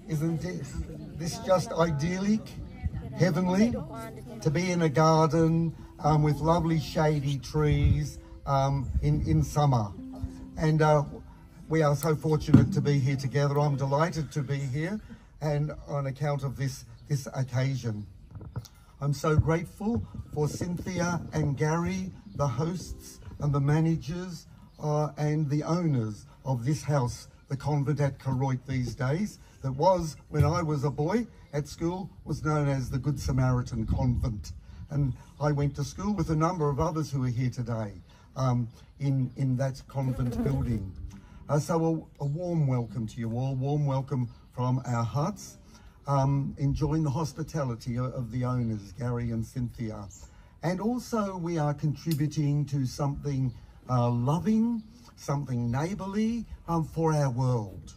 Isn't this just idyllic, heavenly, to be in a garden with lovely shady trees in summer? And we are so fortunate to be here together. I'm delighted to be here, and on account of this occasion. I'm so grateful for Cynthia and Gary, the hosts and the managers and the owners of this house, the convent at Koroit these days, that was, when I was a boy at school, was known as the Good Samaritan Convent. And I went to school with a number of others who are here today in that convent building. So a warm welcome to you all, warm welcome from our hearts, enjoying the hospitality of the owners, Gary and Cynthia. And also we are contributing to something loving, something neighbourly for our world.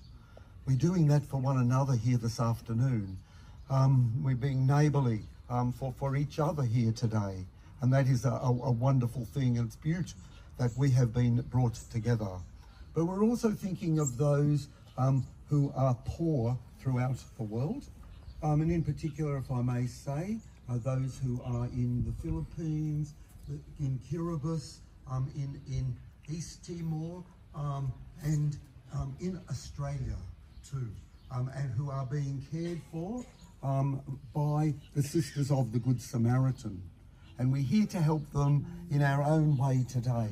We're doing that for one another here this afternoon. We're being neighbourly for each other here today. And that is a wonderful thing, and it's beautiful that we have been brought together. But we're also thinking of those who are poor throughout the world. And in particular, if I may say, those who are in the Philippines, in Kiribati, in East Timor, and in Australia too, and who are being cared for by the Sisters of the Good Samaritan. And we're here to help them in our own way today,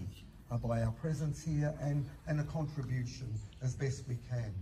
by our presence here and a contribution as best we can.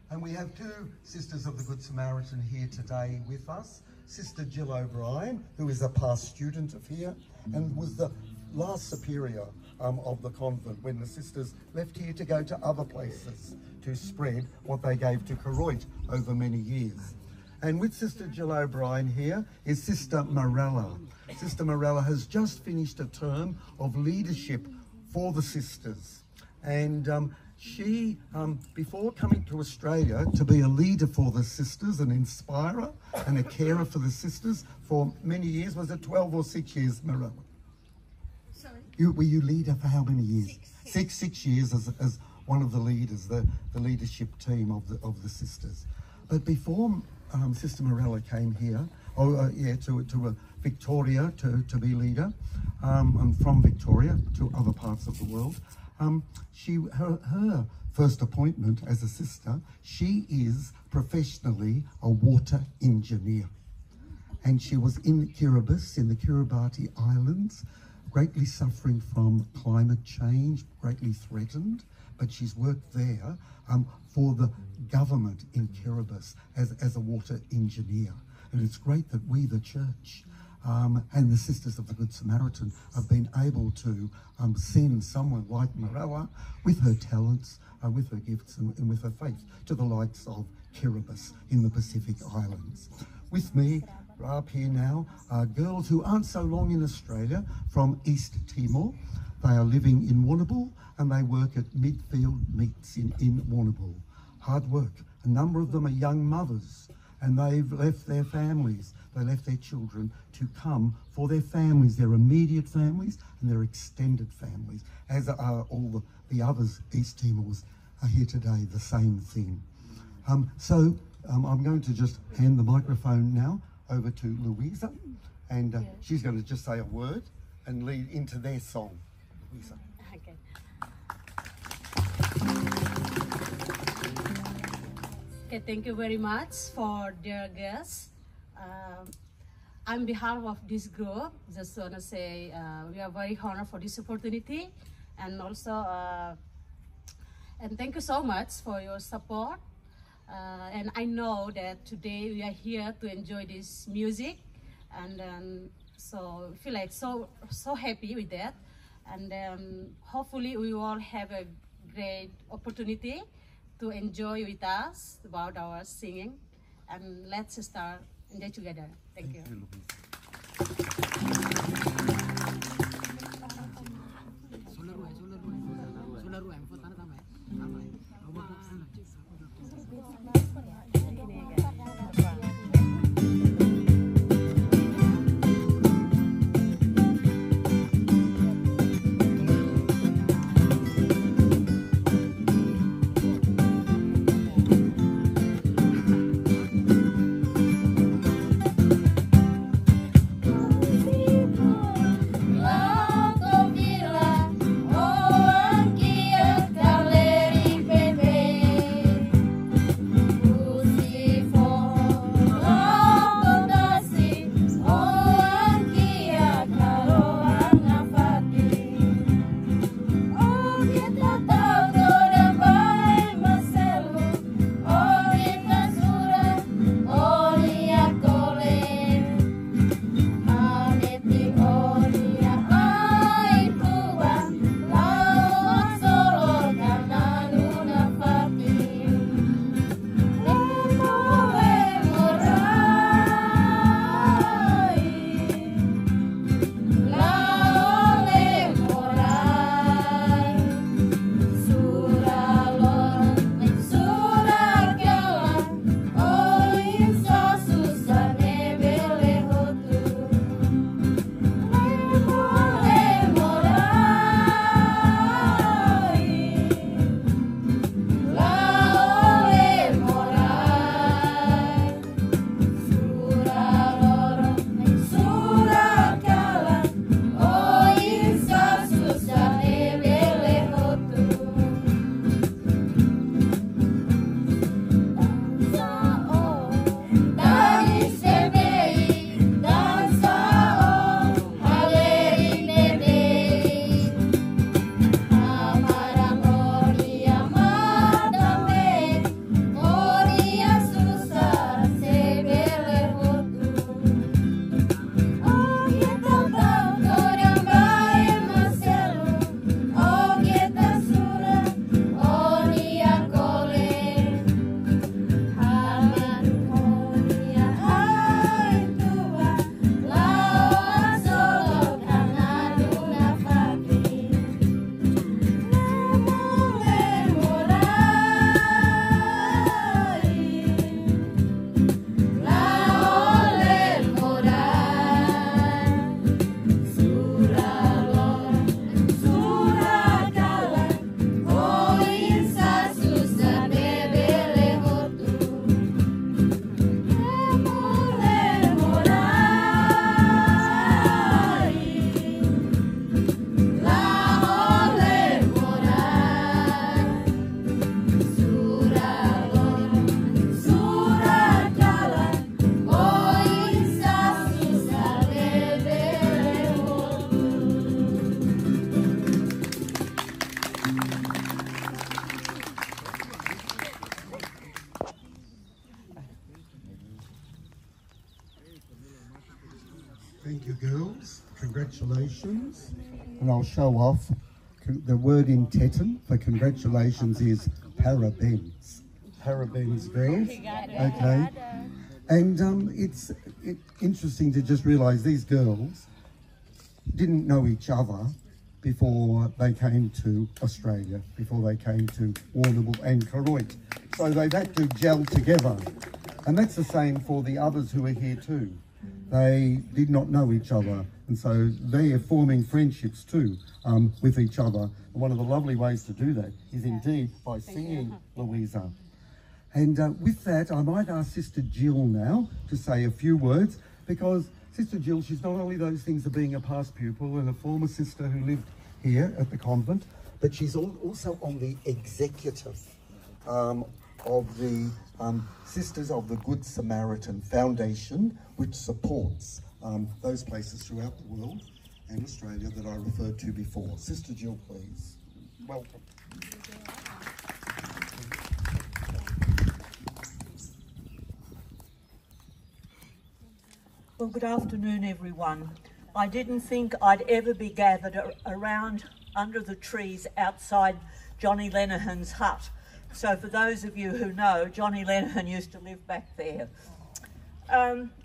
And we have two Sisters of the Good Samaritan here today with us. Sister Jill O'Brien, who is a past student of here and was the last superior of the convent when the sisters left here to go to other places to spread what they gave to Koroit over many years. And with Sister Jill O'Brien here is Sister Morella. Sister Morella has just finished a term of leadership for the sisters. And she, before coming to Australia to be a leader for the sisters, an inspirer and a carer for the sisters for many years, was it 12 or 6 years, Morella? Sorry? Were you leader for how many years? Six years as one of the leaders, the leadership team of the sisters. But before Sister Morella came here, to Victoria to be leader, and from Victoria to other parts of the world. Her first appointment as a sister, she is professionally a water engineer. And she was in Kiribati, in the Kiribati Islands, greatly suffering from climate change, greatly threatened, but she's worked there for the government in Kiribati as a water engineer. And it's great that we, the church, and the Sisters of the Good Samaritan, have been able to send someone like Marella with her talents, with her gifts and with her faith to the likes of Kiribati in the Pacific Islands. With me up here now are girls who aren't so long in Australia from East Timor. They are living in Warrnambool and they work at Midfield Meats in Warrnambool. Hard work. A number of them are young mothers and they've left their families, they left their children to come for their families, their immediate families and their extended families, as are all the others East Timors are here today, the same thing. I'm going to just hand the microphone now over to Louisa, and she's going to just say a word and lead into their song. Louisa. Okay. Okay, thank you very much for dear guests. On behalf of this group, just want to say we are very honored for this opportunity, and also and thank you so much for your support. And I know that today we are here to enjoy this music, and so I feel like so happy with that. And hopefully we all have a great opportunity to enjoy with us about our singing. And let's start enjoy together. Thank you. People Thank you, girls. Congratulations. And I'll show off. The word in Teton for congratulations is parabens. Parabens, girls. Okay. And it's interesting to just realise these girls didn't know each other before they came to Australia, before they came to Warrnambool and Koroit. So they've had to gel together. And that's the same for the others who are here too. They did not know each other, and so they are forming friendships too with each other. And one of the lovely ways to do that is indeed by singing, Louisa. And with that, I might ask Sister Jill now to say a few words, because Sister Jill, she's not only those things of being a past pupil and a former sister who lived here at the convent, but she's also on the executive of the Sisters of the Good Samaritan Foundation, which supports those places throughout the world and Australia that I referred to before. Sister Jill, please. Welcome. Well, good afternoon, everyone. I didn't think I'd ever be gathered around under the trees outside Johnny Lenihan's hut. So for those of you who know, Johnny Lenihan used to live back there.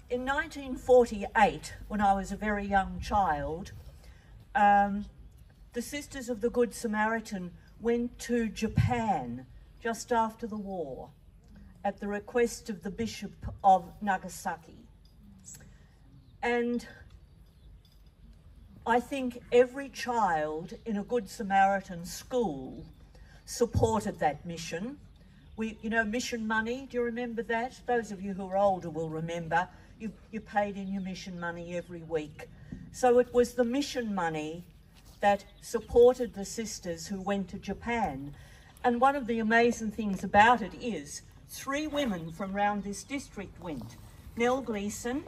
In 1948, when I was a very young child, the Sisters of the Good Samaritan went to Japan just after the war at the request of the Bishop of Nagasaki. And I think every child in a Good Samaritan school supported that mission. You know, mission money, do you remember that? Those of you who are older will remember. You paid in your mission money every week. So it was the mission money that supported the sisters who went to Japan. And one of the amazing things about it is 3 women from round this district went. Nell Gleeson,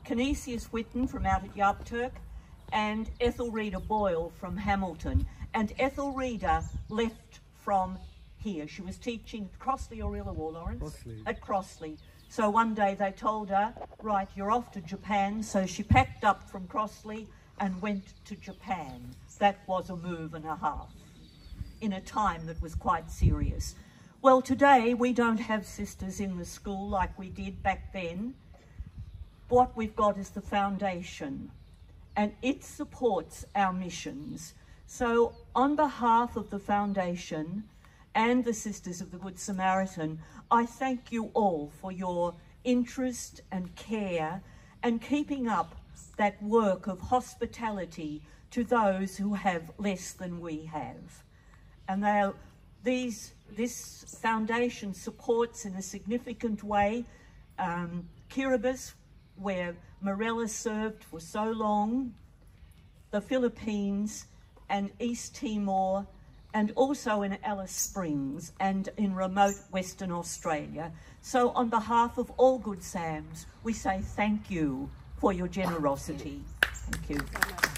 Canisius Whitten from out at Yarpturk, and Ethelreda Boyle from Hamilton. And Ethelreda left from here. She was teaching at Crossley or Illawarra, Lawrence? Crossley. At Crossley. So one day they told her, right, you're off to Japan. So she packed up from Crossley and went to Japan. That was a move and a half in a time that was quite serious. Well, today we don't have sisters in the school like we did back then. What we've got is the foundation, and it supports our missions. So on behalf of the foundation and the Sisters of the Good Samaritan, I thank you all for your interest and care and keeping up that work of hospitality to those who have less than we have. And this foundation supports in a significant way Kiribati, where Morella served for so long, the Philippines and East Timor, and also in Alice Springs and in remote Western Australia. So on behalf of all Good Sams, we say thank you for your generosity. Thank you.